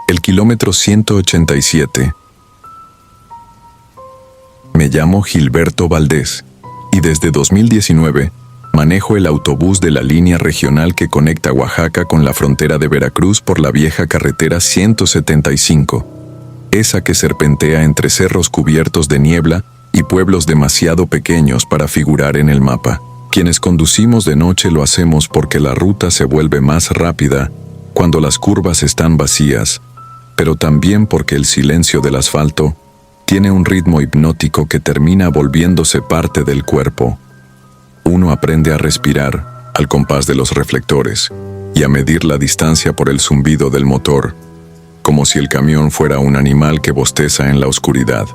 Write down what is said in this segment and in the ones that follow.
El kilómetro 187. Me llamo Gilberto Valdés y desde 2019 manejo el autobús de la línea regional que conecta Oaxaca con la frontera de Veracruz por la vieja carretera 175, esa que serpentea entre cerros cubiertos de niebla y pueblos demasiado pequeños para figurar en el mapa. Quienes conducimos de noche lo hacemos porque la ruta se vuelve más rápida cuando las curvas están vacías, pero también porque el silencio del asfalto tiene un ritmo hipnótico que termina volviéndose parte del cuerpo. Uno aprende a respirar al compás de los reflectores y a medir la distancia por el zumbido del motor, como si el camión fuera un animal que bosteza en la oscuridad.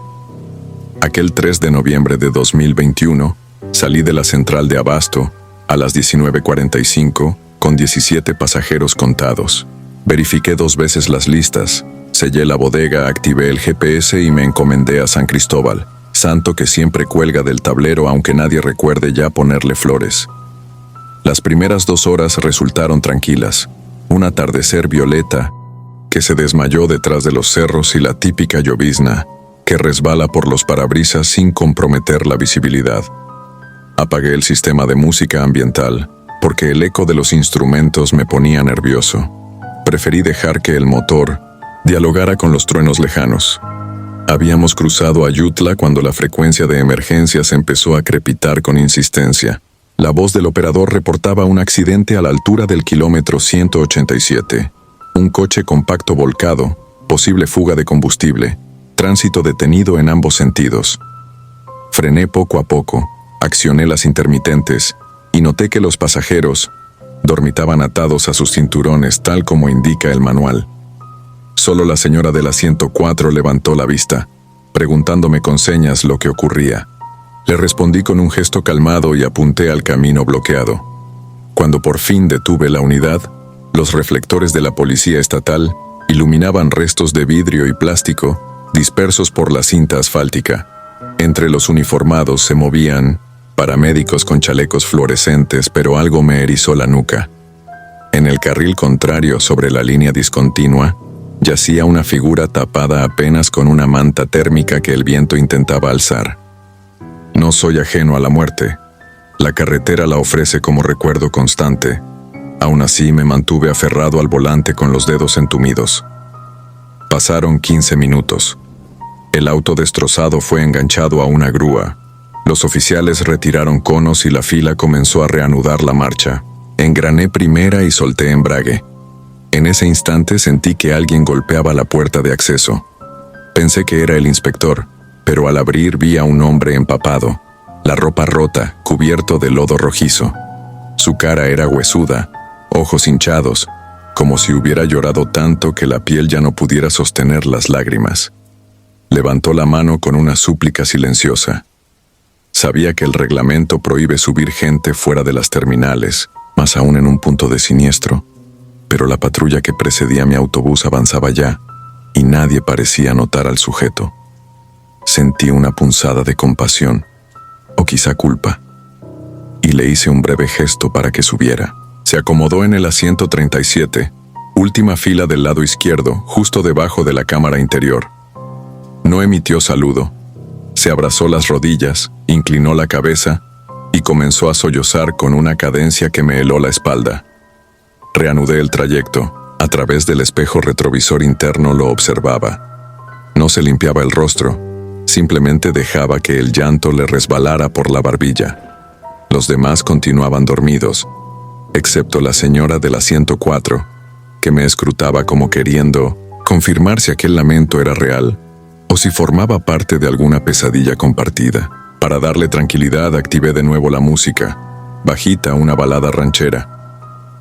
Aquel 3 de noviembre de 2021, salí de la central de Abasto a las 19:45 con 17 pasajeros contados. Verifiqué 2 veces las listas, sellé la bodega, activé el GPS y me encomendé a San Cristóbal, santo que siempre cuelga del tablero aunque nadie recuerde ya ponerle flores. Las primeras 2 horas resultaron tranquilas, un atardecer violeta que se desmayó detrás de los cerros y la típica llovizna que resbala por los parabrisas sin comprometer la visibilidad. Apagué el sistema de música ambiental porque el eco de los instrumentos me ponía nervioso. Preferí dejar que el motor dialogara con los truenos lejanos. Habíamos cruzado Ayutla cuando la frecuencia de emergencias empezó a crepitar con insistencia. La voz del operador reportaba un accidente a la altura del kilómetro 187. Un coche compacto volcado, posible fuga de combustible, tránsito detenido en ambos sentidos. Frené poco a poco, accioné las intermitentes y noté que los pasajeros dormitaban atados a sus cinturones tal como indica el manual. Solo la señora del asiento 4 levantó la vista, preguntándome con señas lo que ocurría. Le respondí con un gesto calmado y apunté al camino bloqueado. Cuando por fin detuve la unidad, los reflectores de la policía estatal iluminaban restos de vidrio y plástico dispersos por la cinta asfáltica. Entre los uniformados se movían paramédicos con chalecos fluorescentes, pero algo me erizó la nuca. En el carril contrario, sobre la línea discontinua, yacía una figura tapada apenas con una manta térmica que el viento intentaba alzar. No soy ajeno a la muerte. La carretera la ofrece como recuerdo constante. Aún así me mantuve aferrado al volante con los dedos entumidos. Pasaron 15 minutos. El auto destrozado fue enganchado a una grúa. Los oficiales retiraron conos y la fila comenzó a reanudar la marcha. Engrané primera y solté embrague. En ese instante sentí que alguien golpeaba la puerta de acceso. Pensé que era el inspector, pero al abrir vi a un hombre empapado, la ropa rota, cubierto de lodo rojizo. Su cara era huesuda, ojos hinchados, como si hubiera llorado tanto que la piel ya no pudiera sostener las lágrimas. Levantó la mano con una súplica silenciosa. Sabía que el reglamento prohíbe subir gente fuera de las terminales, más aún en un punto de siniestro, pero la patrulla que precedía mi autobús avanzaba ya, y nadie parecía notar al sujeto. Sentí una punzada de compasión, o quizá culpa, y le hice un breve gesto para que subiera. Se acomodó en el asiento 37, última fila del lado izquierdo, justo debajo de la cámara interior. No emitió saludo. Se abrazó las rodillas, inclinó la cabeza y comenzó a sollozar con una cadencia que me heló la espalda. Reanudé el trayecto. A través del espejo retrovisor interno lo observaba. No se limpiaba el rostro, simplemente dejaba que el llanto le resbalara por la barbilla. Los demás continuaban dormidos, excepto la señora del asiento 4, que me escrutaba como queriendo confirmar si aquel lamento era real o si formaba parte de alguna pesadilla compartida. Para darle tranquilidad activé de nuevo la música, bajita, una balada ranchera.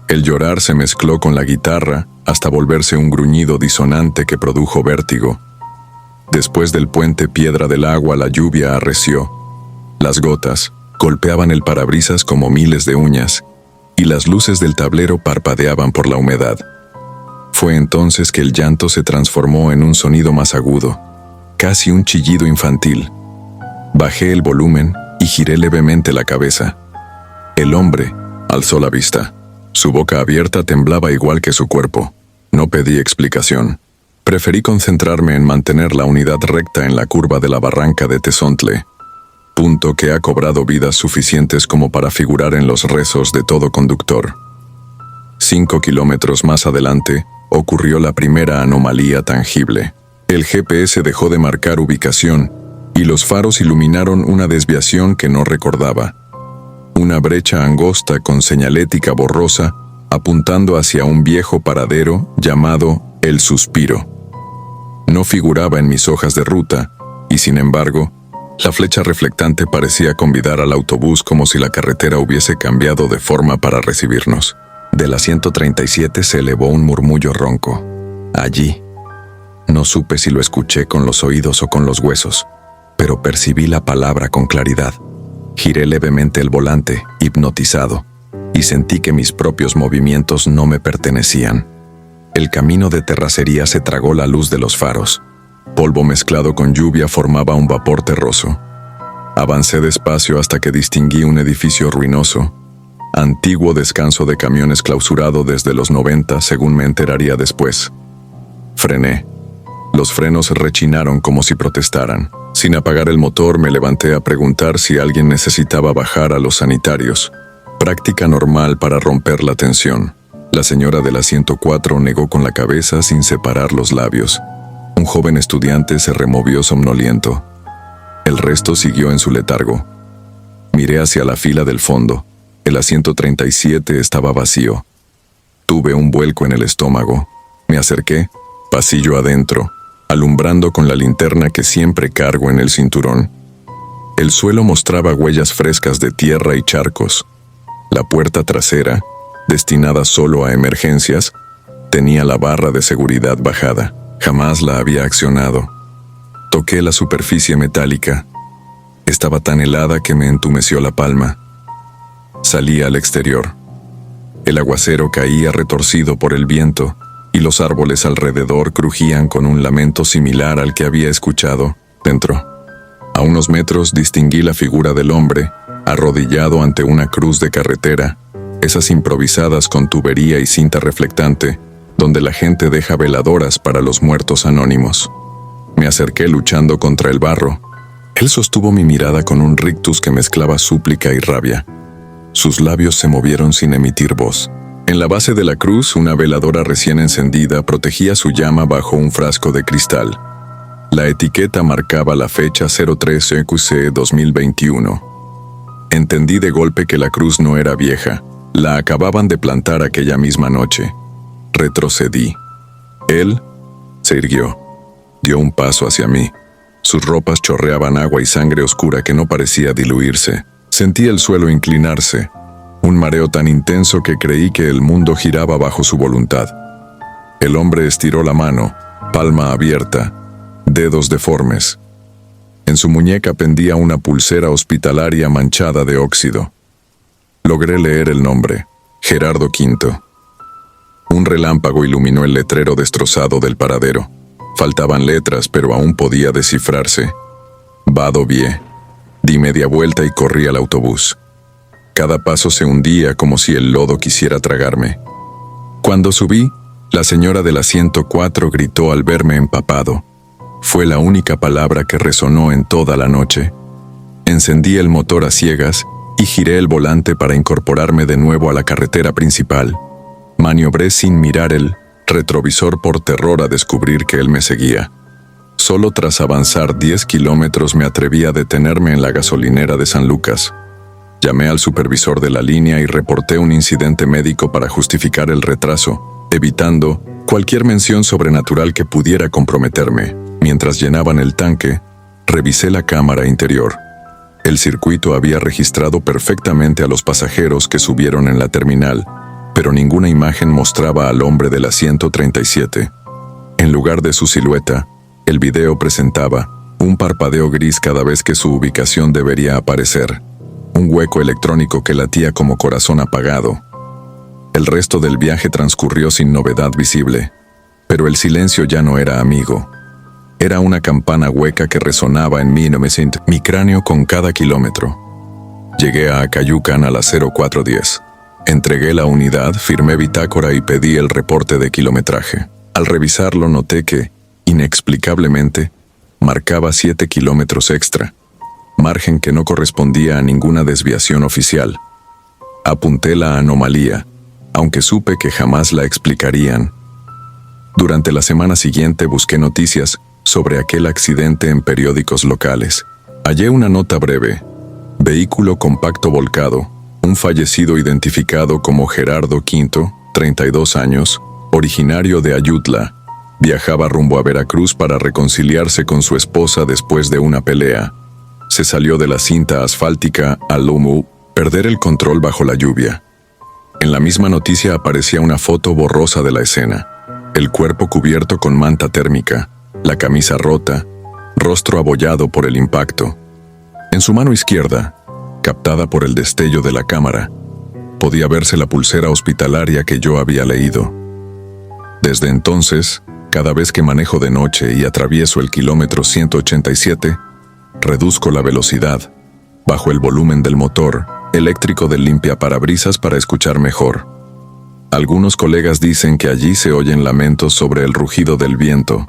El llorar se mezcló con la guitarra hasta volverse un gruñido disonante que produjo vértigo. Después del puente Piedra del Agua la lluvia arreció. Las gotas golpeaban el parabrisas como miles de uñas, y las luces del tablero parpadeaban por la humedad. Fue entonces que el llanto se transformó en un sonido más agudo, casi un chillido infantil. Bajé el volumen y giré levemente la cabeza. El hombre alzó la vista. Su boca abierta temblaba igual que su cuerpo. No pedí explicación. Preferí concentrarme en mantener la unidad recta en la curva de la barranca de Tezontle, punto que ha cobrado vidas suficientes como para figurar en los rezos de todo conductor. 5 kilómetros más adelante, ocurrió la primera anomalía tangible. El GPS dejó de marcar ubicación y los faros iluminaron una desviación que no recordaba. Una brecha angosta con señalética borrosa apuntando hacia un viejo paradero llamado El Suspiro. No figuraba en mis hojas de ruta y, sin embargo, la flecha reflectante parecía convidar al autobús como si la carretera hubiese cambiado de forma para recibirnos. De la 137 se elevó un murmullo ronco. Allí. No supe si lo escuché con los oídos o con los huesos, pero percibí la palabra con claridad. Giré levemente el volante, hipnotizado, y sentí que mis propios movimientos no me pertenecían. El camino de terracería se tragó la luz de los faros. Polvo mezclado con lluvia formaba un vapor terroso. Avancé despacio hasta que distinguí un edificio ruinoso, antiguo descanso de camiones clausurado desde los 90, según me enteraría después. Frené. Los frenos rechinaron como si protestaran. Sin apagar el motor, me levanté a preguntar si alguien necesitaba bajar a los sanitarios. Práctica normal para romper la tensión. La señora de la 104 negó con la cabeza sin separar los labios. Un joven estudiante se removió somnoliento. El resto siguió en su letargo. Miré hacia la fila del fondo. El asiento 37 estaba vacío. Tuve un vuelco en el estómago. Me acerqué, pasillo adentro, alumbrando con la linterna que siempre cargo en el cinturón. El suelo mostraba huellas frescas de tierra y charcos. La puerta trasera, destinada solo a emergencias, tenía la barra de seguridad bajada. Jamás la había accionado. Toqué la superficie metálica. Estaba tan helada que me entumeció la palma. Salí al exterior. El aguacero caía retorcido por el viento y los árboles alrededor crujían con un lamento similar al que había escuchado dentro. A unos metros distinguí la figura del hombre, arrodillado ante una cruz de carretera, esas improvisadas con tubería y cinta reflectante, donde la gente deja veladoras para los muertos anónimos. Me acerqué luchando contra el barro. Él sostuvo mi mirada con un rictus que mezclaba súplica y rabia. Sus labios se movieron sin emitir voz. En la base de la cruz, una veladora recién encendida protegía su llama bajo un frasco de cristal. La etiqueta marcaba la fecha 03 2021. Entendí de golpe que la cruz no era vieja. La acababan de plantar aquella misma noche. Retrocedí. Él se irguió. Dio un paso hacia mí. Sus ropas chorreaban agua y sangre oscura que no parecía diluirse. Sentí el suelo inclinarse, un mareo tan intenso que creí que el mundo giraba bajo su voluntad. El hombre estiró la mano, palma abierta, dedos deformes. En su muñeca pendía una pulsera hospitalaria manchada de óxido. Logré leer el nombre, Gerardo V. Un relámpago iluminó el letrero destrozado del paradero. Faltaban letras, pero aún podía descifrarse. Vadovie. Di media vuelta y corrí al autobús. Cada paso se hundía como si el lodo quisiera tragarme. Cuando subí, la señora de la 104 gritó al verme empapado. Fue la única palabra que resonó en toda la noche. Encendí el motor a ciegas y giré el volante para incorporarme de nuevo a la carretera principal. Maniobré sin mirar el retrovisor por terror a descubrir que él me seguía. Solo tras avanzar 10 kilómetros me atreví a detenerme en la gasolinera de San Lucas. Llamé al supervisor de la línea y reporté un incidente médico para justificar el retraso, evitando cualquier mención sobrenatural que pudiera comprometerme. Mientras llenaban el tanque, revisé la cámara interior. El circuito había registrado perfectamente a los pasajeros que subieron en la terminal, pero ninguna imagen mostraba al hombre de la 137. En lugar de su silueta, el video presentaba un parpadeo gris cada vez que su ubicación debería aparecer, un hueco electrónico que latía como corazón apagado. El resto del viaje transcurrió sin novedad visible, pero el silencio ya no era amigo. Era una campana hueca que resonaba en mi cráneo con cada kilómetro. Llegué a Acayucan a las 04:10. Entregué la unidad, firmé bitácora y pedí el reporte de kilometraje. Al revisarlo noté que Inexplicablemente, marcaba 7 kilómetros extra, margen que no correspondía a ninguna desviación oficial. Apunté la anomalía, aunque supe que jamás la explicarían. Durante la semana siguiente busqué noticias sobre aquel accidente en periódicos locales. Hallé una nota breve: vehículo compacto volcado, un fallecido identificado como Gerardo Quinto, 32 años, originario de Ayutla. Viajaba rumbo a Veracruz para reconciliarse con su esposa después de una pelea. Se salió de la cinta asfáltica al humo, perder el control bajo la lluvia. En la misma noticia aparecía una foto borrosa de la escena: el cuerpo cubierto con manta térmica, la camisa rota, rostro abollado por el impacto. En su mano izquierda, captada por el destello de la cámara, podía verse la pulsera hospitalaria que yo había leído. Desde entonces, cada vez que manejo de noche y atravieso el kilómetro 187, reduzco la velocidad, bajo el volumen del motor eléctrico del limpiaparabrisas para escuchar mejor. Algunos colegas dicen que allí se oyen lamentos sobre el rugido del viento,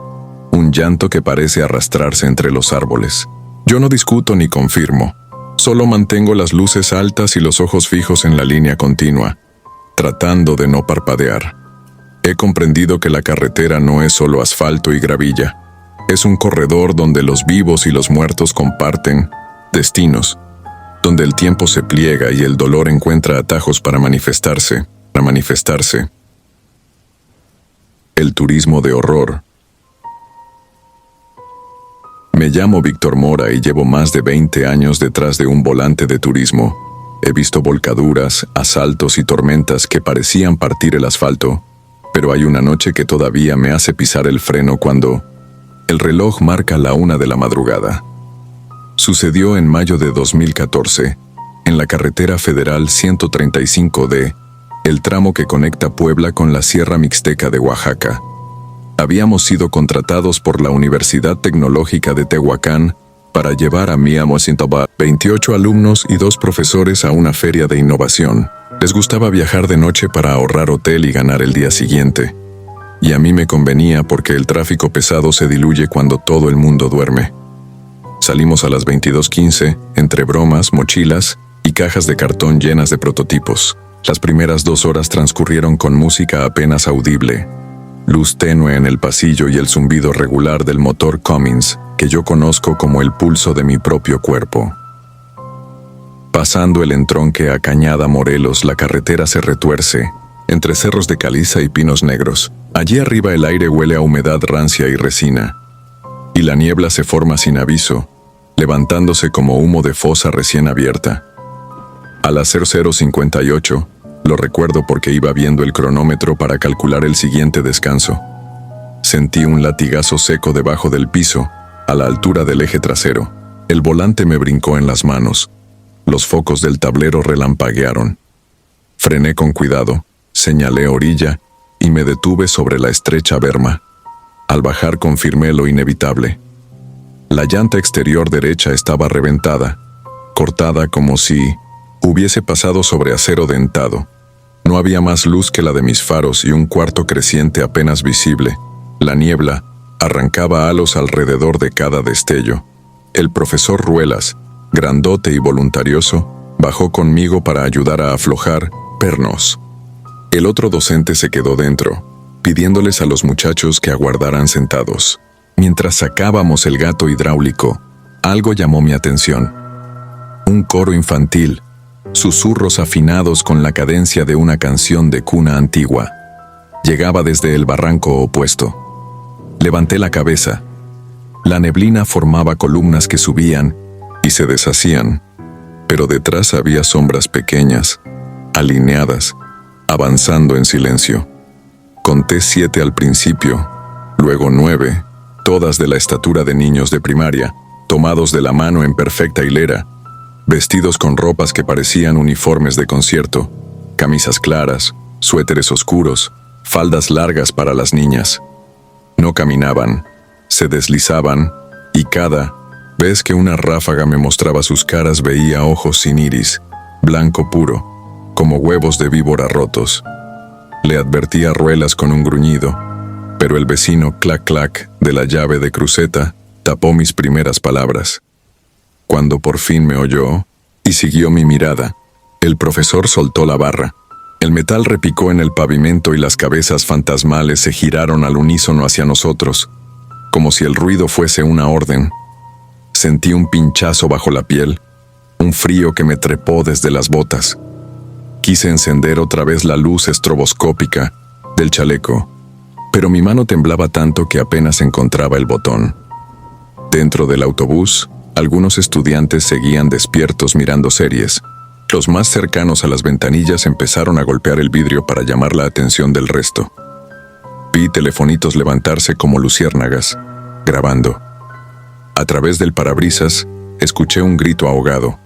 un llanto que parece arrastrarse entre los árboles. Yo no discuto ni confirmo, solo mantengo las luces altas y los ojos fijos en la línea continua, tratando de no parpadear. He comprendido que la carretera no es solo asfalto y gravilla, es un corredor donde los vivos y los muertos comparten destinos, donde el tiempo se pliega y el dolor encuentra atajos para manifestarse. El turismo de horror. Me llamo Víctor Mora y llevo más de 20 años detrás de un volante de turismo. He visto volcaduras, asaltos y tormentas que parecían partir el asfalto, pero hay una noche que todavía me hace pisar el freno cuando el reloj marca la 1 de la madrugada. Sucedió en mayo de 2014, en la carretera federal 135D, el tramo que conecta Puebla con la Sierra Mixteca de Oaxaca. Habíamos sido contratados por la Universidad Tecnológica de Tehuacán para llevar a Miamocintoba 28 alumnos y 2 profesores a una feria de innovación. Les gustaba viajar de noche para ahorrar hotel y ganar el día siguiente. Y a mí me convenía porque el tráfico pesado se diluye cuando todo el mundo duerme. Salimos a las 22:15, entre bromas, mochilas y cajas de cartón llenas de prototipos. Las primeras 2 horas transcurrieron con música apenas audible, luz tenue en el pasillo y el zumbido regular del motor Cummins, que yo conozco como el pulso de mi propio cuerpo. Pasando el entronque a Cañada Morelos, la carretera se retuerce, entre cerros de caliza y pinos negros. Allí arriba el aire huele a humedad rancia y resina, y la niebla se forma sin aviso, levantándose como humo de fosa recién abierta. A las 00:58, lo recuerdo porque iba viendo el cronómetro para calcular el siguiente descanso. Sentí un latigazo seco debajo del piso, a la altura del eje trasero. El volante me brincó en las manos. Los focos del tablero relampaguearon. Frené con cuidado, señalé orilla y me detuve sobre la estrecha berma. Al bajar confirmé lo inevitable. La llanta exterior derecha estaba reventada, cortada como si hubiese pasado sobre acero dentado. No había más luz que la de mis faros y un cuarto creciente apenas visible. La niebla arrancaba halos alrededor de cada destello. El profesor Ruelas, grandote y voluntarioso, bajó conmigo para ayudar a aflojar pernos. El otro docente se quedó dentro, pidiéndoles a los muchachos que aguardaran sentados. Mientras sacábamos el gato hidráulico, algo llamó mi atención. Un coro infantil, susurros afinados con la cadencia de una canción de cuna antigua. Llegaba desde el barranco opuesto. Levanté la cabeza. La neblina formaba columnas que subían y se deshacían, pero detrás había sombras pequeñas, alineadas, avanzando en silencio. Conté 7 al principio, luego 9, todas de la estatura de niños de primaria, tomados de la mano en perfecta hilera, vestidos con ropas que parecían uniformes de concierto, camisas claras, suéteres oscuros, faldas largas para las niñas. No caminaban, se deslizaban, y cada vez que una ráfaga me mostraba sus caras veía ojos sin iris, blanco puro, como huevos de víbora rotos. Le advertí a Ruelas con un gruñido, pero el vecino clac clac de la llave de cruceta tapó mis primeras palabras. Cuando por fin me oyó y siguió mi mirada, el profesor soltó la barra. El metal repicó en el pavimento y las cabezas fantasmales se giraron al unísono hacia nosotros, como si el ruido fuese una orden. Sentí un pinchazo bajo la piel, un frío que me trepó desde las botas. Quise encender otra vez la luz estroboscópica del chaleco, pero mi mano temblaba tanto que apenas encontraba el botón. Dentro del autobús, algunos estudiantes seguían despiertos mirando series. Los más cercanos a las ventanillas empezaron a golpear el vidrio para llamar la atención del resto. Vi telefonitos levantarse como luciérnagas, grabando. A través del parabrisas, escuché un grito ahogado.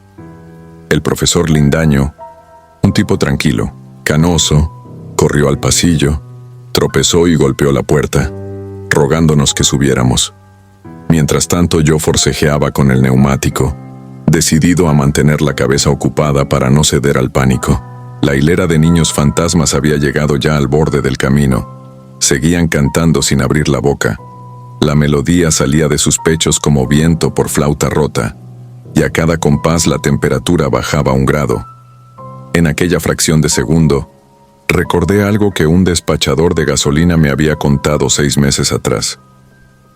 El profesor Lindaño, un tipo tranquilo, canoso, corrió al pasillo, tropezó y golpeó la puerta, rogándonos que subiéramos. Mientras tanto yo forcejeaba con el neumático, decidido a mantener la cabeza ocupada para no ceder al pánico. La hilera de niños fantasmas había llegado ya al borde del camino. Seguían cantando sin abrir la boca. La melodía salía de sus pechos como viento por flauta rota, y a cada compás la temperatura bajaba 1 grado. En aquella fracción de segundo, recordé algo que un despachador de gasolina me había contado 6 meses atrás.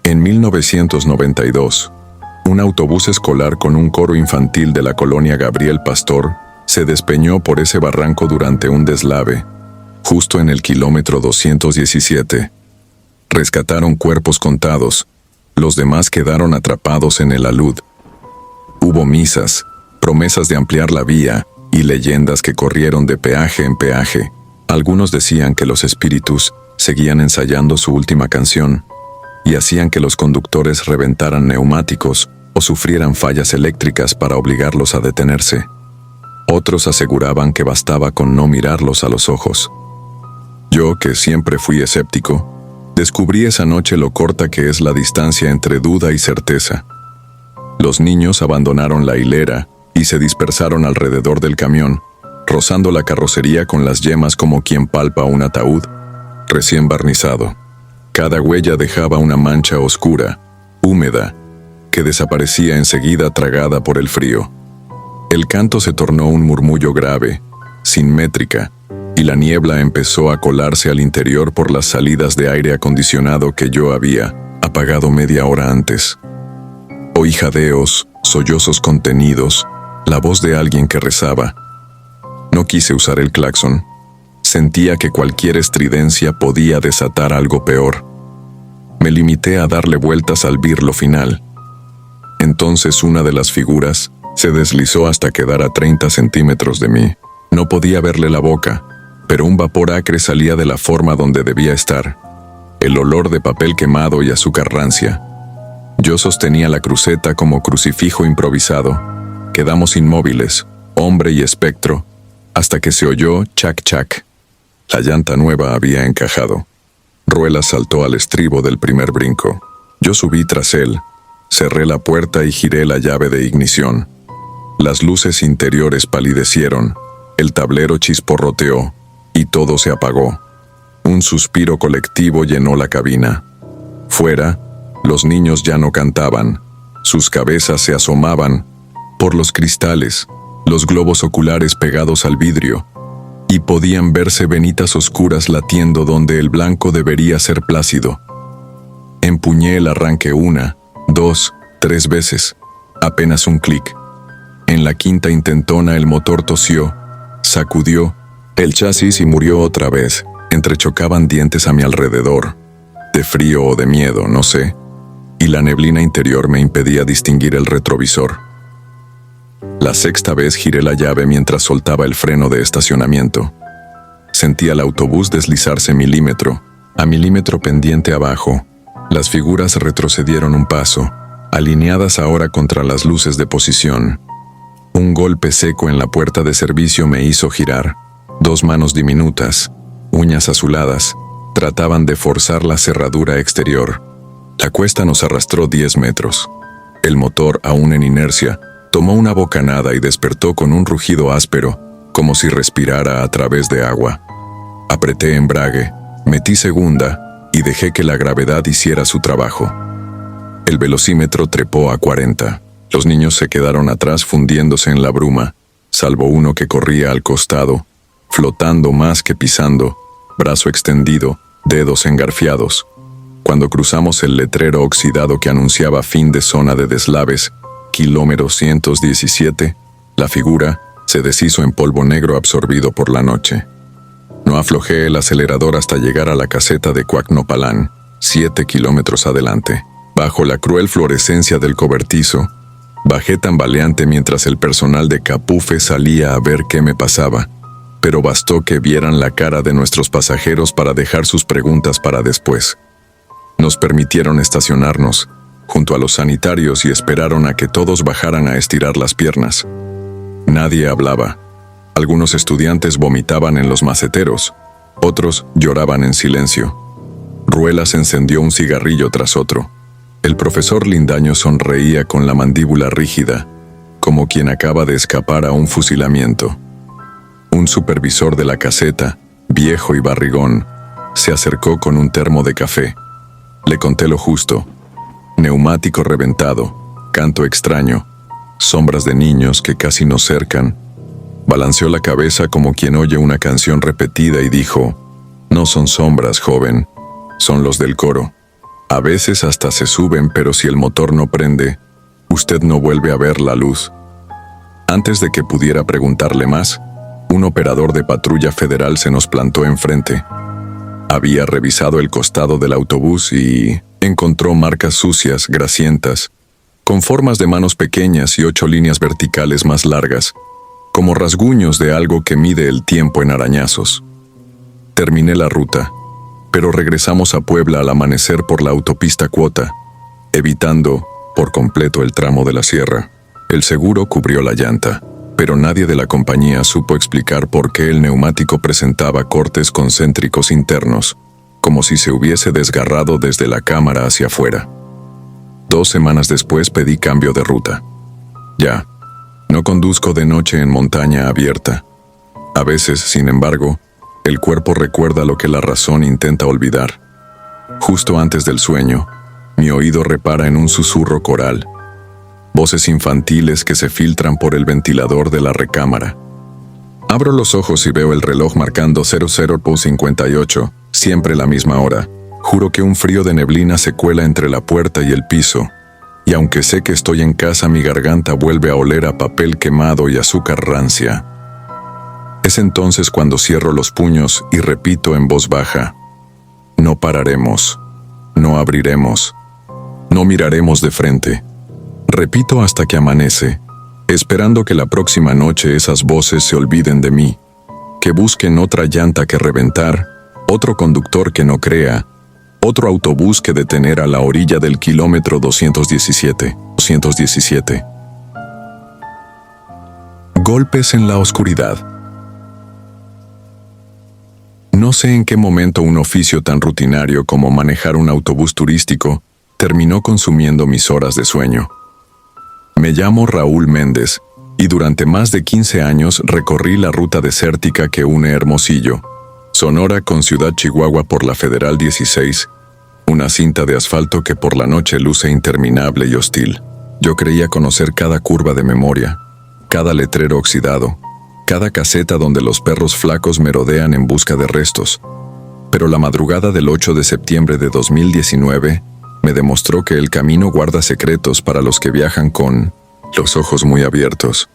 En 1992, un autobús escolar con un coro infantil de la colonia Gabriel Pastor se despeñó por ese barranco durante un deslave, justo en el kilómetro 217. Rescataron cuerpos contados, los demás quedaron atrapados en el alud. Hubo misas, promesas de ampliar la vía y leyendas que corrieron de peaje en peaje. Algunos decían que los espíritus seguían ensayando su última canción y hacían que los conductores reventaran neumáticos o sufrieran fallas eléctricas para obligarlos a detenerse. Otros aseguraban que bastaba con no mirarlos a los ojos. Yo, que siempre fui escéptico, descubrí esa noche lo corta que es la distancia entre duda y certeza. Los niños abandonaron la hilera y se dispersaron alrededor del camión, rozando la carrocería con las yemas como quien palpa un ataúd recién barnizado. Cada huella dejaba una mancha oscura, húmeda, que desaparecía enseguida tragada por el frío. El canto se tornó un murmullo grave, sin métrica, y la niebla empezó a colarse al interior por las salidas de aire acondicionado que yo había apagado media hora antes. Oí jadeos, sollozos contenidos, la voz de alguien que rezaba. No quise usar el claxon. Sentía que cualquier estridencia podía desatar algo peor. Me limité a darle vueltas al birlo final. Entonces una de las figuras se deslizó hasta quedar a 30 centímetros de mí. No podía verle la boca, pero un vapor acre salía de la forma donde debía estar. El olor de papel quemado y azúcar rancia. Yo sostenía la cruceta como crucifijo improvisado. Quedamos inmóviles, hombre y espectro, hasta que se oyó chac chac. La llanta nueva había encajado. Ruelas saltó al estribo del primer brinco. Yo subí tras él, cerré la puerta y giré la llave de ignición. Las luces interiores palidecieron, el tablero chisporroteó y todo se apagó. Un suspiro colectivo llenó la cabina. Fuera, los niños ya no cantaban, sus cabezas se asomaban por los cristales, los globos oculares pegados al vidrio, y podían verse venitas oscuras latiendo donde el blanco debería ser plácido. Empuñé el arranque 1, 2, 3 veces, apenas un clic. En la quinta intentona el motor tosió, sacudió el chasis y murió otra vez. Entrechocaban dientes a mi alrededor, de frío o de miedo, no sé, y la neblina interior me impedía distinguir el retrovisor. La sexta vez giré la llave mientras soltaba el freno de estacionamiento. Sentí al autobús deslizarse milímetro a milímetro pendiente abajo. Las figuras retrocedieron un paso, alineadas ahora contra las luces de posición. Un golpe seco en la puerta de servicio me hizo girar. 2 manos diminutas, uñas azuladas, trataban de forzar la cerradura exterior. La cuesta nos arrastró 10 metros. El motor, aún en inercia, tomó una bocanada y despertó con un rugido áspero, como si respirara a través de agua. Apreté embrague, metí segunda, y dejé que la gravedad hiciera su trabajo. El velocímetro trepó a 40. Los niños se quedaron atrás fundiéndose en la bruma, salvo uno que corría al costado, flotando más que pisando, brazo extendido, dedos engarfiados. Cuando cruzamos el letrero oxidado que anunciaba fin de zona de deslaves, kilómetro 117, la figura se deshizo en polvo negro absorbido por la noche. No aflojé el acelerador hasta llegar a la caseta de Cuacnopalán, 7 kilómetros adelante. Bajo la cruel fluorescencia del cobertizo, bajé tambaleante mientras el personal de Capufe salía a ver qué me pasaba, pero bastó que vieran la cara de nuestros pasajeros para dejar sus preguntas para después. Nos permitieron estacionarnos junto a los sanitarios y esperaron a que todos bajaran a estirar las piernas. Nadie hablaba. Algunos estudiantes vomitaban en los maceteros, otros lloraban en silencio. Ruelas encendió un cigarrillo tras otro. El profesor Lindaño sonreía con la mandíbula rígida, como quien acaba de escapar a un fusilamiento. Un supervisor de la caseta, viejo y barrigón, se acercó con un termo de café. Le conté lo justo: neumático reventado, canto extraño, sombras de niños que casi nos cercan. Balanceó la cabeza como quien oye una canción repetida y dijo: «No son sombras, joven, son los del coro. A veces hasta se suben, pero si el motor no prende, usted no vuelve a ver la luz». Antes de que pudiera preguntarle más, un operador de patrulla federal se nos plantó enfrente. Había revisado el costado del autobús y encontró marcas sucias, grasientas, con formas de manos pequeñas y 8 líneas verticales más largas, como rasguños de algo que mide el tiempo en arañazos. Terminé la ruta, pero regresamos a Puebla al amanecer por la autopista Cuota, evitando por completo el tramo de la sierra. El seguro cubrió la llanta, pero nadie de la compañía supo explicar por qué el neumático presentaba cortes concéntricos internos, como si se hubiese desgarrado desde la cámara hacia afuera. 2 semanas después pedí cambio de ruta. Ya, no conduzco de noche en montaña abierta. A veces, sin embargo, el cuerpo recuerda lo que la razón intenta olvidar. Justo antes del sueño, mi oído repara en un susurro coral. Voces infantiles que se filtran por el ventilador de la recámara. Abro los ojos y veo el reloj marcando 00:58, siempre la misma hora. Juro que un frío de neblina se cuela entre la puerta y el piso, y aunque sé que estoy en casa, mi garganta vuelve a oler a papel quemado y azúcar rancia. Es entonces cuando cierro los puños y repito en voz baja: no pararemos, no abriremos, no miraremos de frente. Repito hasta que amanece, esperando que la próxima noche esas voces se olviden de mí, que busquen otra llanta que reventar, otro conductor que no crea, otro autobús que detener a la orilla del kilómetro 217. Golpes en la oscuridad. No sé en qué momento un oficio tan rutinario como manejar un autobús turístico terminó consumiendo mis horas de sueño. Me llamo Raúl Méndez y durante más de 15 años recorrí la ruta desértica que une Hermosillo, Sonora con Ciudad Chihuahua por la Federal 16, una cinta de asfalto que por la noche luce interminable y hostil. Yo creía conocer cada curva de memoria, cada letrero oxidado, cada caseta donde los perros flacos merodean en busca de restos. Pero la madrugada del 8 de septiembre de 2019 me demostró que el camino guarda secretos para los que viajan con los ojos muy abiertos.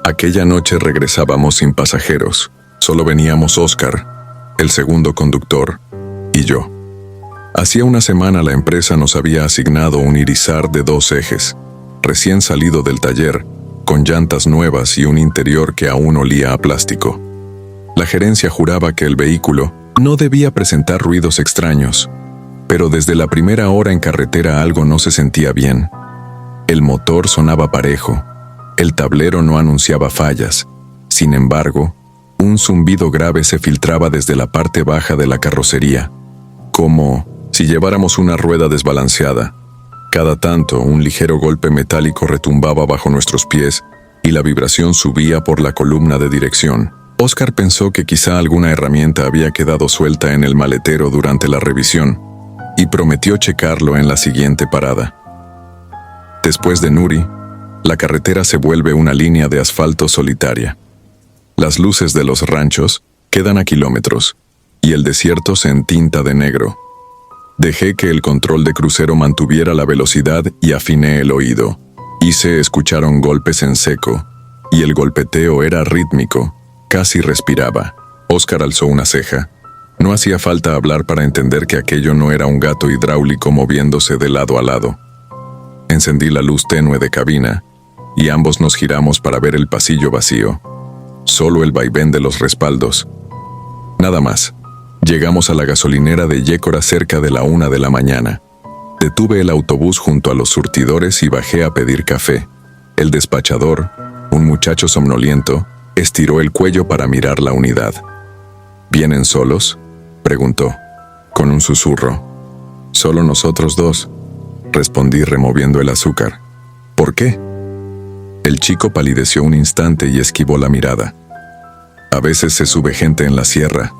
Aquella noche regresábamos sin pasajeros. Solo veníamos Oscar, el segundo conductor, y yo. Hacía una semana la empresa nos había asignado un Irizar de 2 ejes, recién salido del taller, con llantas nuevas y un interior que aún olía a plástico. La gerencia juraba que el vehículo no debía presentar ruidos extraños, pero desde la primera hora en carretera algo no se sentía bien. El motor sonaba parejo, el tablero no anunciaba fallas. Sin embargo, un zumbido grave se filtraba desde la parte baja de la carrocería, como si lleváramos una rueda desbalanceada. Cada tanto, un ligero golpe metálico retumbaba bajo nuestros pies y la vibración subía por la columna de dirección. Oscar pensó que quizá alguna herramienta había quedado suelta en el maletero durante la revisión, y prometió checarlo en la siguiente parada. Después de Nuri, la carretera se vuelve una línea de asfalto solitaria. Las luces de los ranchos quedan a kilómetros y el desierto se entinta de negro. Dejé que el control de crucero mantuviera la velocidad y afiné el oído. Y se escucharon golpes en seco, y el golpeteo era rítmico, casi respiraba. Óscar alzó una ceja. No hacía falta hablar para entender que aquello no era un gato hidráulico moviéndose de lado a lado. Encendí la luz tenue de cabina, y ambos nos giramos para ver el pasillo vacío. Solo el vaivén de los respaldos. Nada más. Llegamos a la gasolinera de Yécora cerca de la 1 de la mañana. Detuve el autobús junto a los surtidores y bajé a pedir café. El despachador, un muchacho somnoliento, estiró el cuello para mirar la unidad. ¿Vienen solos?, preguntó, con un susurro. «Solo nosotros dos», respondí removiendo el azúcar. «¿Por qué?». El chico palideció un instante y esquivó la mirada. «A veces se sube gente en la sierra»,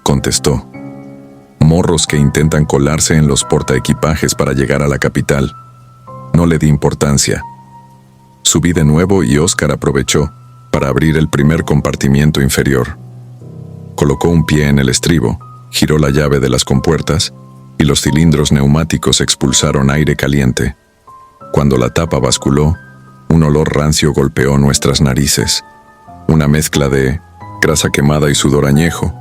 contestó. «Morros que intentan colarse en los portaequipajes para llegar a la capital». No le di importancia. Subí de nuevo y Óscar aprovechó para abrir el primer compartimiento inferior. Colocó un pie en el estribo, giró la llave de las compuertas y los cilindros neumáticos expulsaron aire caliente. Cuando la tapa basculó, un olor rancio golpeó nuestras narices. Una mezcla de grasa quemada y sudor añejo.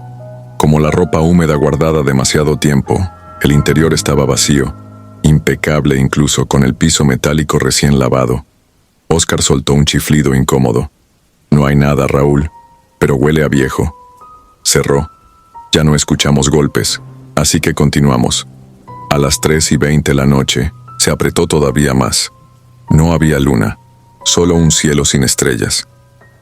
Como la ropa húmeda guardada demasiado tiempo, el interior estaba vacío, impecable incluso con el piso metálico recién lavado. Óscar soltó un chiflido incómodo. «No hay nada, Raúl, pero huele a viejo». Cerró. Ya no escuchamos golpes, así que continuamos. A las 3:20 de la noche, se apretó todavía más. No había luna, solo un cielo sin estrellas.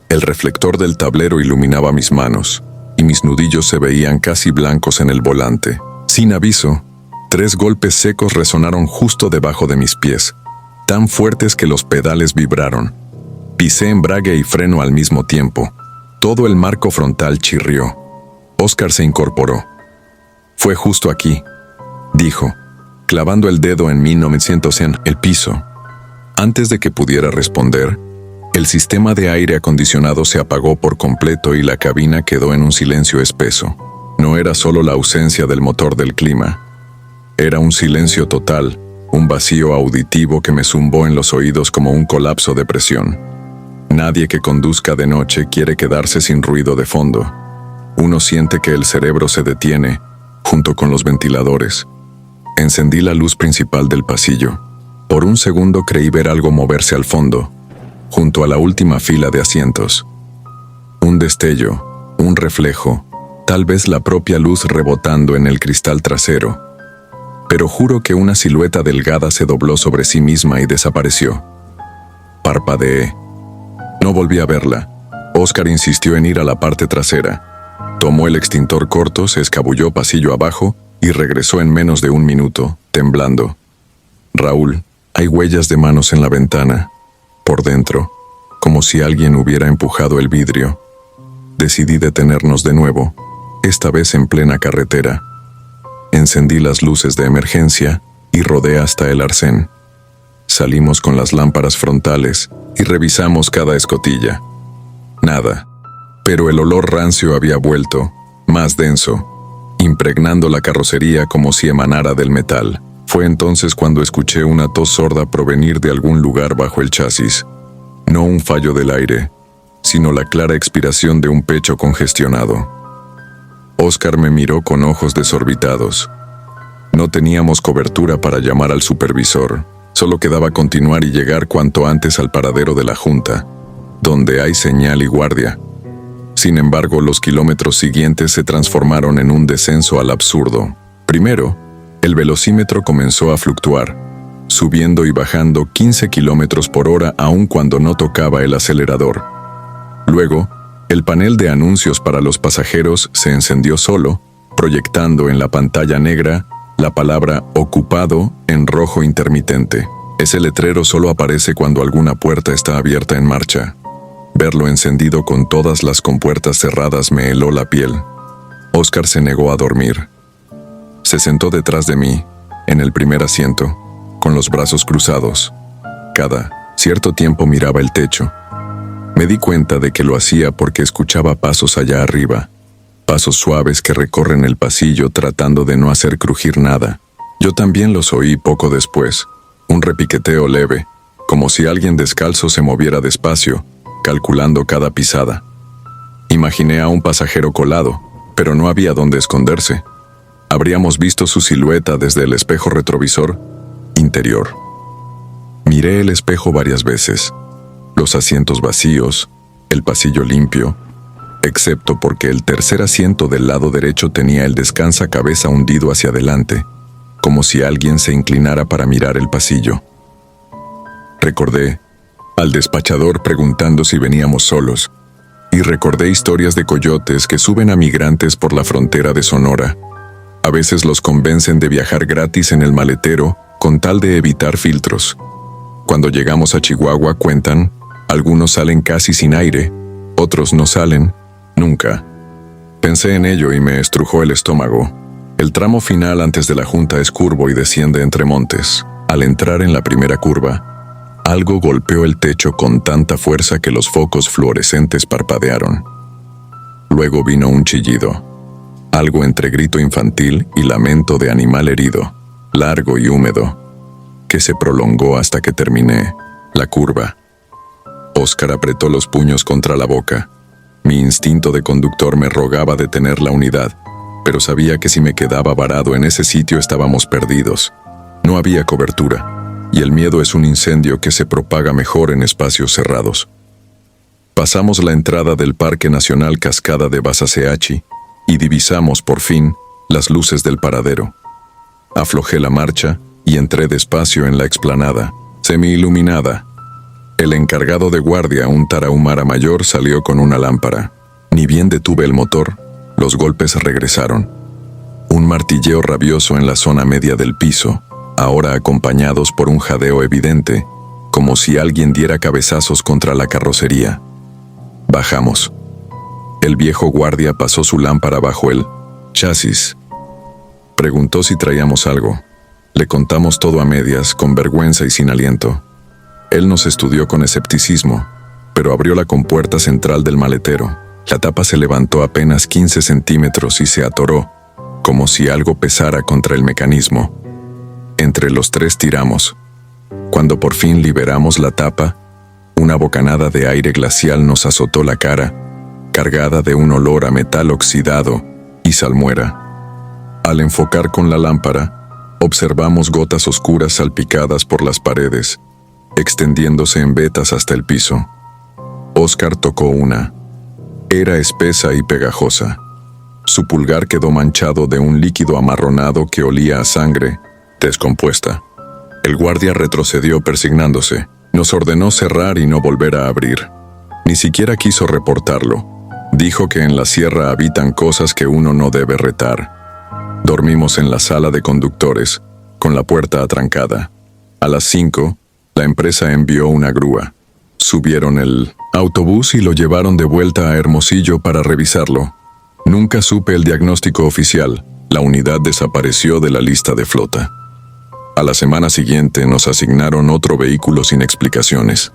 El reflector del tablero iluminaba mis manos, y mis nudillos se veían casi blancos en el volante. Sin aviso, 3 golpes secos resonaron justo debajo de mis pies, tan fuertes que los pedales vibraron. Pisé embrague y freno al mismo tiempo. Todo el marco frontal chirrió. Óscar se incorporó. «Fue justo aquí», dijo, clavando el dedo en 1900 en el piso. Antes de que pudiera responder, el sistema de aire acondicionado se apagó por completo y la cabina quedó en un silencio espeso. No era solo la ausencia del motor del clima. Era un silencio total, un vacío auditivo que me zumbó en los oídos como un colapso de presión. Nadie que conduzca de noche quiere quedarse sin ruido de fondo. Uno siente que el cerebro se detiene, junto con los ventiladores. Encendí la luz principal del pasillo. Por un segundo creí ver algo moverse al fondo, junto a la última fila de asientos. Un destello, un reflejo, tal vez la propia luz rebotando en el cristal trasero. Pero juro que una silueta delgada se dobló sobre sí misma y desapareció. Parpadeé. No volví a verla. Óscar insistió en ir a la parte trasera. Tomó el extintor corto, se escabulló pasillo abajo y regresó en menos de 1 minuto, temblando. «Raúl, hay huellas de manos en la ventana, por dentro, como si alguien hubiera empujado el vidrio». Decidí detenernos de nuevo, esta vez en plena carretera. Encendí las luces de emergencia y rodé hasta el arcén. Salimos con las lámparas frontales y revisamos cada escotilla. Nada. Pero el olor rancio había vuelto, más denso, impregnando la carrocería como si emanara del metal. Fue entonces cuando escuché una tos sorda provenir de algún lugar bajo el chasis. No un fallo del aire, sino la clara expiración de un pecho congestionado. Óscar me miró con ojos desorbitados. No teníamos cobertura para llamar al supervisor, solo quedaba continuar y llegar cuanto antes al paradero de la Junta, donde hay señal y guardia. Sin embargo, los kilómetros siguientes se transformaron en un descenso al absurdo. Primero, el velocímetro comenzó a fluctuar, subiendo y bajando 15 kilómetros por hora aun cuando no tocaba el acelerador. Luego, el panel de anuncios para los pasajeros se encendió solo, proyectando en la pantalla negra la palabra «ocupado» en rojo intermitente. Ese letrero solo aparece cuando alguna puerta está abierta en marcha. Verlo encendido con todas las compuertas cerradas me heló la piel. Óscar se negó a dormir. Se sentó detrás de mí, en el primer asiento, con los brazos cruzados. Cada cierto tiempo miraba el techo. Me di cuenta de que lo hacía porque escuchaba pasos allá arriba, pasos suaves que recorren el pasillo tratando de no hacer crujir nada. Yo también los oí poco después, un repiqueteo leve, como si alguien descalzo se moviera despacio, calculando cada pisada. Imaginé a un pasajero colado, pero no había dónde esconderse. Habríamos visto su silueta desde el espejo retrovisor interior. Miré el espejo varias veces, los asientos vacíos, el pasillo limpio, excepto porque el tercer asiento del lado derecho tenía el descansa-cabeza hundido hacia adelante, como si alguien se inclinara para mirar el pasillo. Recordé al despachador preguntando si veníamos solos, y recordé historias de coyotes que suben a migrantes por la frontera de Sonora. A veces los convencen de viajar gratis en el maletero con tal de evitar filtros. Cuando llegamos a Chihuahua, cuentan, algunos salen casi sin aire, otros no salen nunca. Pensé en ello y me estrujó el estómago. El tramo final antes de la junta es curvo y desciende entre montes. Al entrar en la primera curva, algo golpeó el techo con tanta fuerza que los focos fluorescentes parpadearon. Luego vino un chillido, algo entre grito infantil y lamento de animal herido, largo y húmedo, que se prolongó hasta que terminé la curva. Óscar apretó los puños contra la boca. Mi instinto de conductor me rogaba detener la unidad, pero sabía que si me quedaba varado en ese sitio estábamos perdidos. No había cobertura, y el miedo es un incendio que se propaga mejor en espacios cerrados. Pasamos la entrada del Parque Nacional Cascada de Basaceachi y divisamos, por fin, las luces del paradero. Aflojé la marcha y entré despacio en la explanada, semi-iluminada. El encargado de guardia, un tarahumara mayor, salió con una lámpara. Ni bien detuve el motor, los golpes regresaron. Un martilleo rabioso en la zona media del piso, ahora acompañados por un jadeo evidente, como si alguien diera cabezazos contra la carrocería. Bajamos. El viejo guardia pasó su lámpara bajo el chasis. Preguntó si traíamos algo. Le contamos todo a medias, con vergüenza y sin aliento. Él nos estudió con escepticismo, pero abrió la compuerta central del maletero. La tapa se levantó apenas 15 centímetros y se atoró, como si algo pesara contra el mecanismo. Entre los tres tiramos. Cuando por fin liberamos la tapa, una bocanada de aire glacial nos azotó la cara, cargada de un olor a metal oxidado y salmuera. Al enfocar con la lámpara, observamos gotas oscuras salpicadas por las paredes, extendiéndose en vetas hasta el piso. Óscar tocó una. Era espesa y pegajosa. Su pulgar quedó manchado de un líquido amarronado que olía a sangre descompuesta. El guardia retrocedió persignándose. Nos ordenó cerrar y no volver a abrir. Ni siquiera quiso reportarlo. Dijo que en la sierra habitan cosas que uno no debe retar. Dormimos en la sala de conductores, con la puerta atrancada. A las 5, la empresa envió una grúa. Subieron el autobús y lo llevaron de vuelta a Hermosillo para revisarlo. Nunca supe el diagnóstico oficial. La unidad desapareció de la lista de flota. A la semana siguiente nos asignaron otro vehículo sin explicaciones.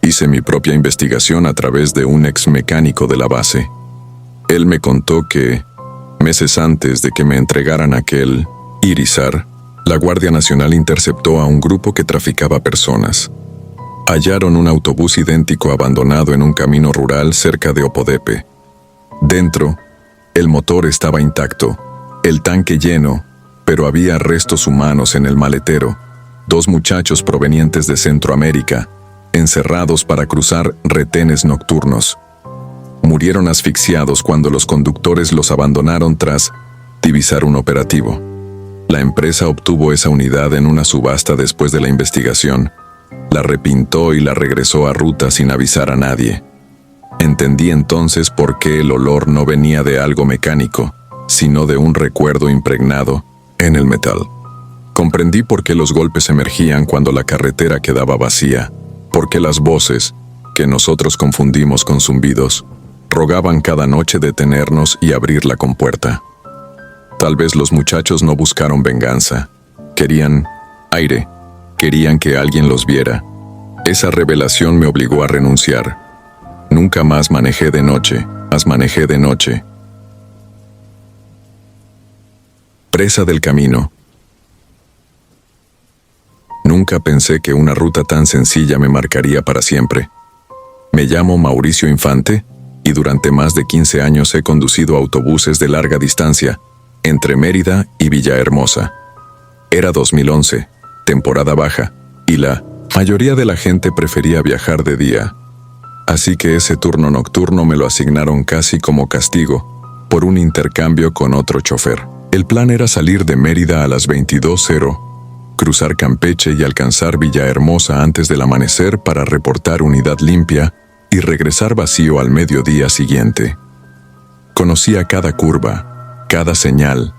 Hice mi propia investigación a través de un ex mecánico de la base. Él me contó que, meses antes de que me entregaran aquel Irizar, la Guardia Nacional interceptó a un grupo que traficaba personas. Hallaron un autobús idéntico abandonado en un camino rural cerca de Opodepe. Dentro, el motor estaba intacto, el tanque lleno, pero había restos humanos en el maletero. 2 muchachos provenientes de Centroamérica, encerrados para cruzar retenes nocturnos. Murieron asfixiados cuando los conductores los abandonaron tras divisar un operativo. La empresa obtuvo esa unidad en una subasta después de la investigación. La repintó y la regresó a ruta sin avisar a nadie. Entendí entonces por qué el olor no venía de algo mecánico, sino de un recuerdo impregnado en el metal. Comprendí por qué los golpes emergían cuando la carretera quedaba vacía, por qué las voces, que nosotros confundimos con zumbidos, rogaban cada noche detenernos y abrir la compuerta. Tal vez los muchachos no buscaron venganza, Querían aire, querían que alguien los viera. Esa revelación me obligó a renunciar. Nunca más manejé de noche, Presa del camino. Nunca pensé que una ruta tan sencilla me marcaría para siempre. Me llamo Mauricio Infante y durante más de 15 años he conducido autobuses de larga distancia entre Mérida y Villahermosa. Era 2011, temporada baja, y la mayoría de la gente prefería viajar de día. Así que ese turno nocturno me lo asignaron casi como castigo por un intercambio con otro chofer. El plan era salir de Mérida a las 22:00, cruzar Campeche y alcanzar Villahermosa antes del amanecer para reportar unidad limpia y regresar vacío al mediodía siguiente. Conocía cada curva, cada señal,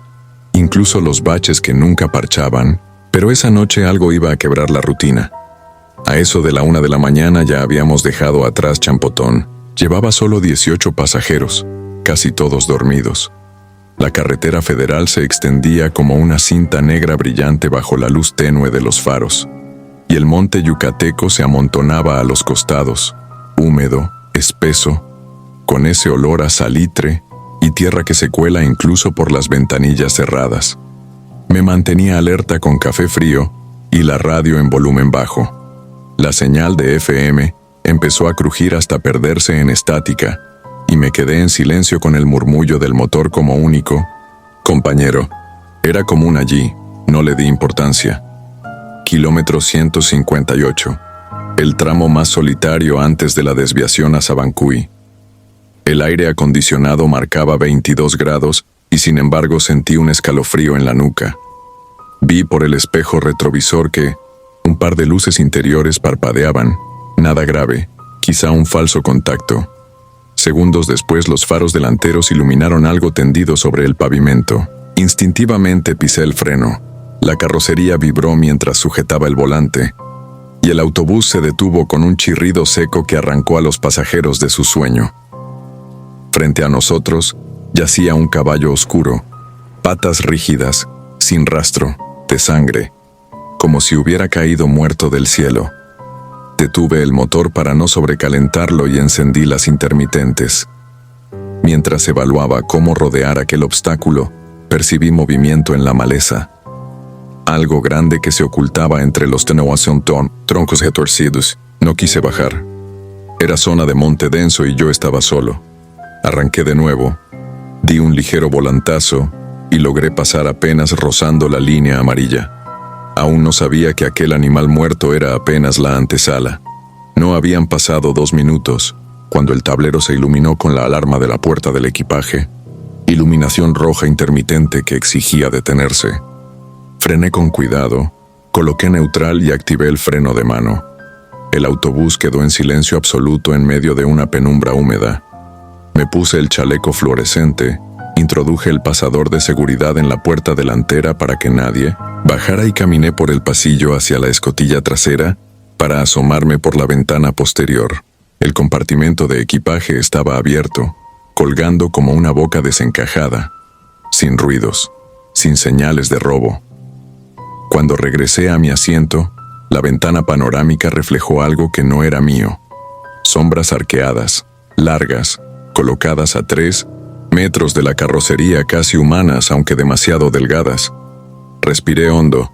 incluso los baches que nunca parchaban, pero esa noche algo iba a quebrar la rutina. A eso de la 1 de la mañana ya habíamos dejado atrás Champotón. Llevaba solo 18 pasajeros, casi todos dormidos. La carretera federal se extendía como una cinta negra brillante bajo la luz tenue de los faros, y el monte yucateco se amontonaba a los costados, húmedo, espeso, con ese olor a salitre y tierra que se cuela incluso por las ventanillas cerradas. Me mantenía alerta con café frío y la radio en volumen bajo. La señal de FM empezó a crujir hasta perderse en estática, y me quedé en silencio con el murmullo del motor como único compañero. Era común allí, no le di importancia. Kilómetro 158, el tramo más solitario antes de la desviación a Sabancuy. El aire acondicionado marcaba 22 grados y sin embargo sentí un escalofrío en la nuca. Vi por el espejo retrovisor que un par de luces interiores parpadeaban, nada grave, quizá un falso contacto. Segundos después los faros delanteros iluminaron algo tendido sobre el pavimento. Instintivamente pisé el freno. La carrocería vibró mientras sujetaba el volante, y el autobús se detuvo con un chirrido seco que arrancó a los pasajeros de su sueño. Frente a nosotros yacía un caballo oscuro, patas rígidas, sin rastro, de sangre, como si hubiera caído muerto del cielo. Detuve el motor para no sobrecalentarlo y encendí las intermitentes. Mientras evaluaba cómo rodear aquel obstáculo, percibí movimiento en la maleza. Algo grande que se ocultaba entre los troncos retorcidos. No quise bajar. Era zona de monte denso y yo estaba solo. Arranqué de nuevo, di un ligero volantazo y logré pasar apenas rozando la línea amarilla. Aún no sabía que aquel animal muerto era apenas la antesala. No habían pasado 2 minutos, cuando el tablero se iluminó con la alarma de la puerta del equipaje, iluminación roja intermitente que exigía detenerse. Frené con cuidado, coloqué neutral y activé el freno de mano. El autobús quedó en silencio absoluto en medio de una penumbra húmeda. Me puse el chaleco fluorescente, introduje el pasador de seguridad en la puerta delantera para que nadie bajara y caminé por el pasillo hacia la escotilla trasera para asomarme por la ventana posterior. El compartimento de equipaje estaba abierto, colgando como una boca desencajada, sin ruidos, sin señales de robo. Cuando regresé a mi asiento, la ventana panorámica reflejó algo que no era mío. Sombras arqueadas, largas, colocadas a 3 metros de la carrocería, casi humanas aunque demasiado delgadas. Respiré hondo,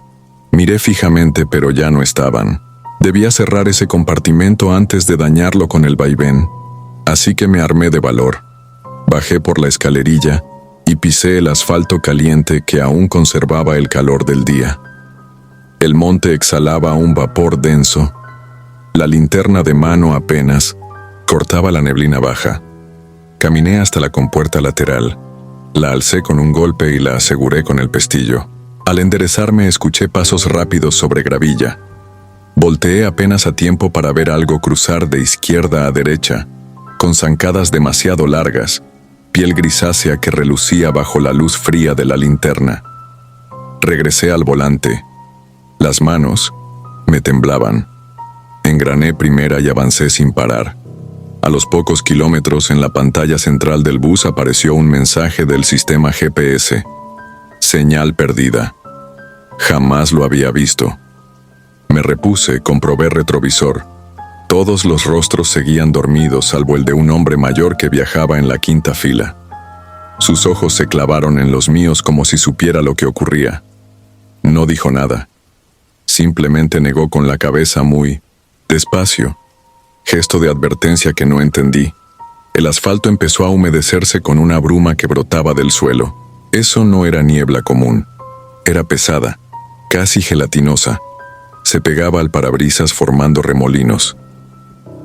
miré fijamente pero ya no estaban. Debía cerrar ese compartimento antes de dañarlo con el vaivén, así que me armé de valor. Bajé por la escalerilla y pisé el asfalto caliente que aún conservaba el calor del día. El monte exhalaba un vapor denso. La linterna de mano apenas cortaba la neblina baja. Caminé hasta la compuerta lateral, la alcé con un golpe y la aseguré con el pestillo. Al enderezarme escuché pasos rápidos sobre gravilla. Volteé apenas a tiempo para ver algo cruzar de izquierda a derecha, con zancadas demasiado largas, piel grisácea que relucía bajo la luz fría de la linterna. Regresé al volante. Las manos me temblaban. Engrané primera y avancé sin parar. A los pocos kilómetros, en la pantalla central del bus apareció un mensaje del sistema GPS. Señal perdida. Jamás lo había visto. Me repuse, comprobé retrovisor. Todos los rostros seguían dormidos salvo el de un hombre mayor que viajaba en la quinta fila. Sus ojos se clavaron en los míos como si supiera lo que ocurría. No dijo nada. Simplemente negó con la cabeza muy despacio. Gesto de advertencia que no entendí. El asfalto empezó a humedecerse con una bruma que brotaba del suelo. Eso no era niebla común. Era pesada, casi gelatinosa. Se pegaba al parabrisas formando remolinos.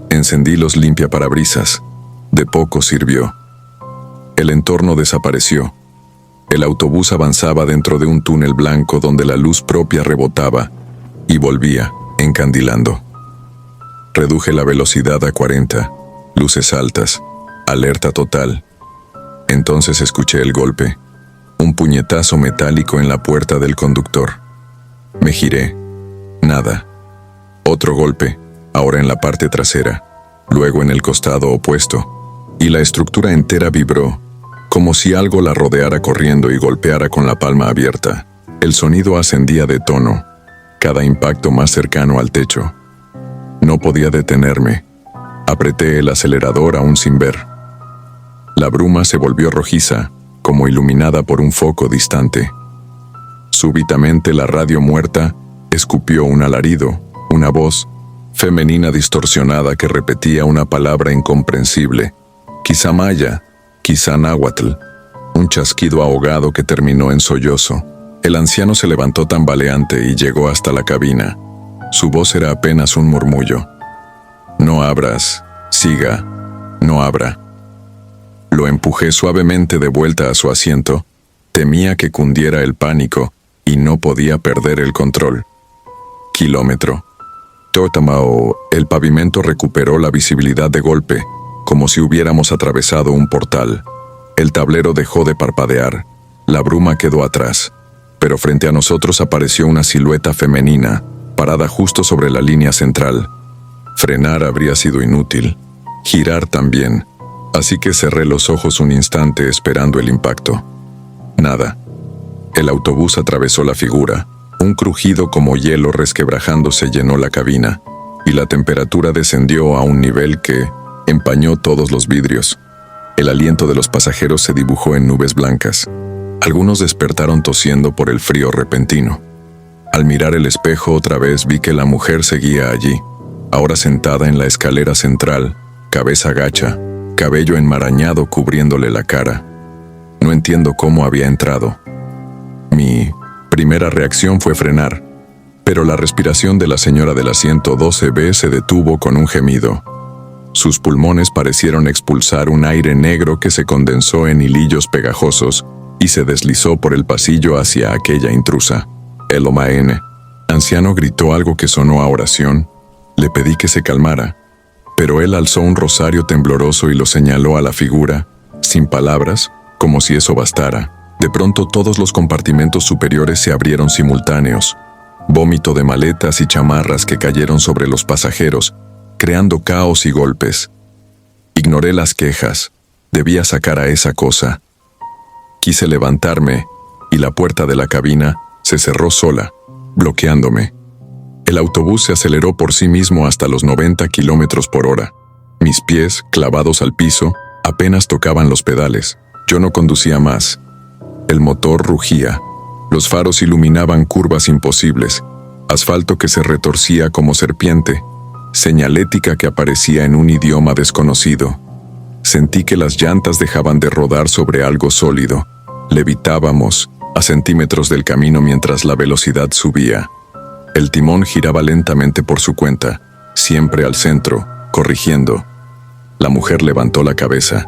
Encendí los limpiaparabrisas. De poco sirvió. El entorno desapareció. El autobús avanzaba dentro de un túnel blanco donde la luz propia rebotaba y volvía, encandilando. Reduje la velocidad a 40, luces altas, alerta total. Entonces escuché el golpe, un puñetazo metálico en la puerta del conductor. Me giré. Nada. Otro golpe, ahora en la parte trasera, luego en el costado opuesto, y la estructura entera vibró, como si algo la rodeara corriendo y golpeara con la palma abierta. El sonido ascendía de tono, cada impacto más cercano al techo. No podía detenerme. Apreté el acelerador aún sin ver. La bruma se volvió rojiza, como iluminada por un foco distante. Súbitamente la radio muerta escupió un alarido, una voz femenina distorsionada que repetía una palabra incomprensible, quizá maya, quizá náhuatl, un chasquido ahogado que terminó en sollozo. El anciano se levantó tambaleante y llegó hasta la cabina. Su voz era apenas un murmullo. No abras, siga, no abra. Lo empujé suavemente de vuelta a su asiento. Temía que cundiera el pánico y no podía perder el control. Kilómetro. Totamao, el pavimento recuperó la visibilidad de golpe, como si hubiéramos atravesado un portal. El tablero dejó de parpadear. La bruma quedó atrás, pero frente a nosotros apareció una silueta femenina, parada justo sobre la línea central. Frenar habría sido inútil, girar también, así que cerré los ojos un instante esperando el impacto. Nada. El autobús atravesó la figura. Un crujido como hielo resquebrajándose llenó la cabina, y la temperatura descendió a un nivel que empañó todos los vidrios. El aliento de los pasajeros se dibujó en nubes blancas. Algunos despertaron tosiendo por el frío repentino. Al mirar el espejo otra vez vi que la mujer seguía allí, ahora sentada en la escalera central, cabeza gacha, cabello enmarañado cubriéndole la cara. No entiendo cómo había entrado. Mi primera reacción fue frenar, pero la respiración de la señora del asiento 12B se detuvo con un gemido. Sus pulmones parecieron expulsar un aire negro que se condensó en hilillos pegajosos y se deslizó por el pasillo hacia aquella intrusa. El Omaene. Anciano gritó algo que sonó a oración. Le pedí que se calmara, pero él alzó un rosario tembloroso y lo señaló a la figura, sin palabras, como si eso bastara. De pronto todos los compartimentos superiores se abrieron simultáneos. Vómito de maletas y chamarras que cayeron sobre los pasajeros, creando caos y golpes. Ignoré las quejas. Debía sacar a esa cosa. Quise levantarme, y la puerta de la cabina se cerró sola, bloqueándome. El autobús se aceleró por sí mismo hasta los 90 kilómetros por hora. Mis pies, clavados al piso, apenas tocaban los pedales. Yo no conducía más. El motor rugía. Los faros iluminaban curvas imposibles, asfalto que se retorcía como serpiente, señalética que aparecía en un idioma desconocido. Sentí que las llantas dejaban de rodar sobre algo sólido. Levitábamos a centímetros del camino mientras la velocidad subía. El timón giraba lentamente por su cuenta, siempre al centro, corrigiendo. La mujer levantó la cabeza.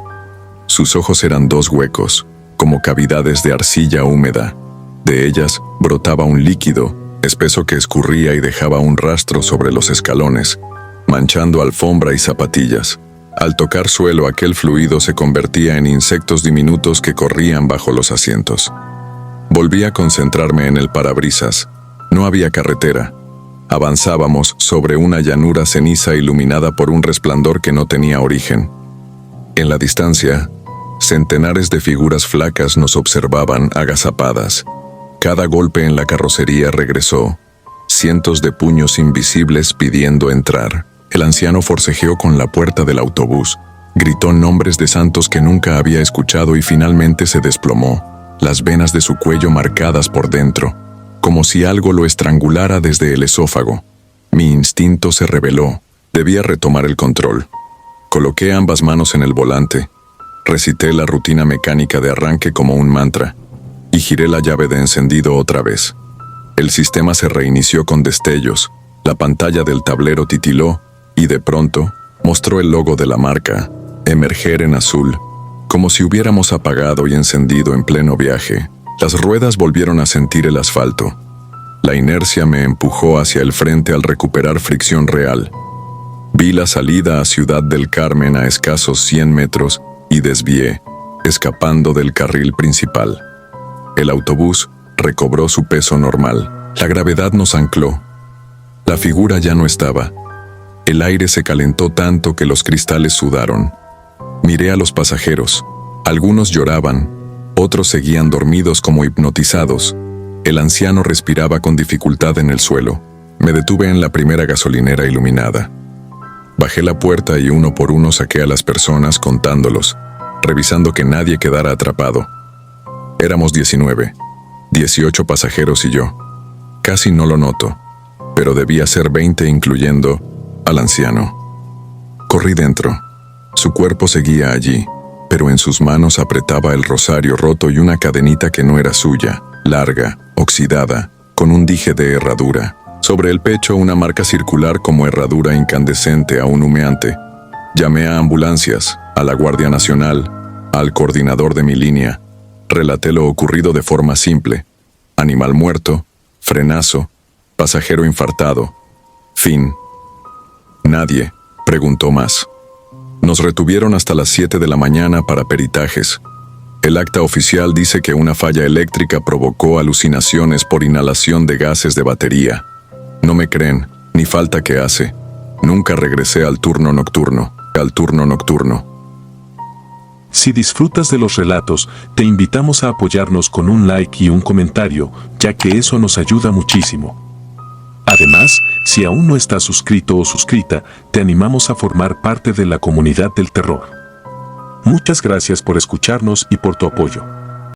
Sus ojos eran dos huecos, como cavidades de arcilla húmeda. De ellas brotaba un líquido, espeso que escurría y dejaba un rastro sobre los escalones, manchando alfombra y zapatillas. Al tocar suelo, aquel fluido se convertía en insectos diminutos que corrían bajo los asientos. Volví a concentrarme en el parabrisas. No había carretera. Avanzábamos sobre una llanura ceniza iluminada por un resplandor que no tenía origen. En la distancia, centenares de figuras flacas nos observaban agazapadas. Cada golpe en la carrocería regresó. Cientos de puños invisibles pidiendo entrar. El anciano forcejeó con la puerta del autobús. Gritó nombres de santos que nunca había escuchado y finalmente se desplomó, las venas de su cuello marcadas por dentro, como si algo lo estrangulara desde el esófago. Mi instinto se rebeló. Debía retomar el control. Coloqué ambas manos en el volante. Recité la rutina mecánica de arranque como un mantra y giré la llave de encendido otra vez. El sistema se reinició con destellos. La pantalla del tablero titiló y de pronto mostró el logo de la marca emerger en azul, como si hubiéramos apagado y encendido en pleno viaje. Las ruedas volvieron a sentir el asfalto. La inercia me empujó hacia el frente al recuperar fricción real. Vi la salida a Ciudad del Carmen a escasos 100 metros y desvié, escapando del carril principal. El autobús recobró su peso normal. La gravedad nos ancló. La figura ya no estaba. El aire se calentó tanto que los cristales sudaron. Miré a los pasajeros. Algunos lloraban, otros seguían dormidos como hipnotizados. El anciano respiraba con dificultad en el suelo. Me detuve en la primera gasolinera iluminada. Bajé la puerta y uno por uno saqué a las personas contándolos, revisando que nadie quedara atrapado. Éramos 19, 18 pasajeros y yo. Casi no lo noto, pero debía ser 20 incluyendo al anciano. Corrí dentro. Su cuerpo seguía allí, pero en sus manos apretaba el rosario roto y una cadenita que no era suya, larga, oxidada, con un dije de herradura. Sobre el pecho una marca circular como herradura incandescente aún humeante. Llamé a ambulancias, a la Guardia Nacional, al coordinador de mi línea. Relaté lo ocurrido de forma simple. Animal muerto, frenazo, pasajero infartado. Fin. Nadie preguntó más. Nos retuvieron hasta las 7 de la mañana para peritajes. El acta oficial dice que una falla eléctrica provocó alucinaciones por inhalación de gases de batería. No me creen, ni falta que hace. Nunca regresé al turno nocturno. Si disfrutas de los relatos, te invitamos a apoyarnos con un like y un comentario, ya que eso nos ayuda muchísimo. Además, si aún no estás suscrito o suscrita, te animamos a formar parte de la comunidad del terror. Muchas gracias por escucharnos y por tu apoyo.